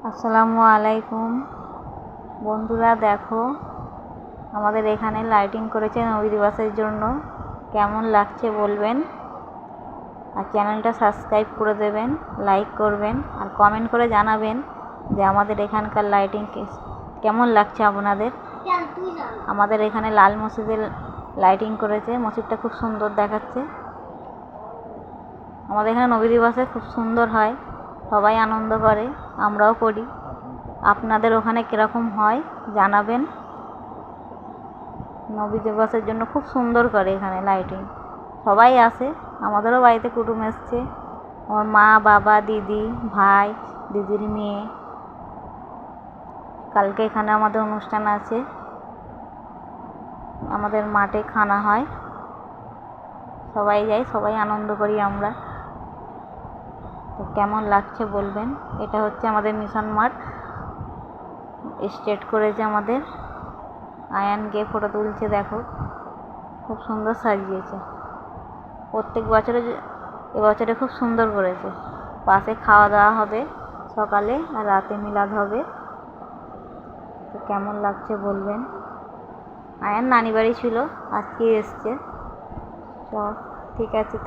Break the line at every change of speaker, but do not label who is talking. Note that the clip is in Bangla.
আসসালামু আলাইকুম বন্ধুরা, দেখো আমাদের এখানে লাইটিং করেছে নবী দিবসের জন্য। কেমন লাগছে বলবেন, আর চ্যানেলটা সাবস্ক্রাইব করে দেবেন, লাইক করবেন আর কমেন্ট করে জানাবেন যে আমাদের এখানকার লাইটিং কেমন লাগছে আপনাদের। আমাদের এখানে লাল মসজিদের লাইটিং করেছে, মসজিদটা খুব সুন্দর দেখাচ্ছে। আমাদের এখানে নবী দিবসে খুব সুন্দর হয়, সবাই আনন্দ করে, আমরাও করি। আপনাদের ওখানে কীরকম হয় জানাবেন। নবী দিবসের জন্য খুব সুন্দর করে এখানে লাইটিং, সবাই আসে, আমাদেরও বাড়িতে কুটুম এসছে, আমার মা, বাবা, দিদি, ভাই, দিদির মেয়ে। কালকে এখানে আমাদের অনুষ্ঠান আছে, আমাদের মাঠে খানা হয়, সবাই যাই, সবাই আনন্দ করি আমরা। তো কেমন লাগছে বলবেন। এটা হচ্ছে আমাদের মিশন মাঠ, স্টেট করেছে আমাদের। আয়ান গিয়ে ফটো তুলছে, দেখো খুব সুন্দর সাজিয়েছে। প্রত্যেক বছরে এবছরে খুব সুন্দর করেছে। পাশে খাওয়া দাওয়া হবে সকালে, আর রাতে মিলাদ হবে। তো কেমন লাগছে বলবেন। আয়ান নানি বাড়ি ছিল, আজকে এসছে। ঠিক আছে,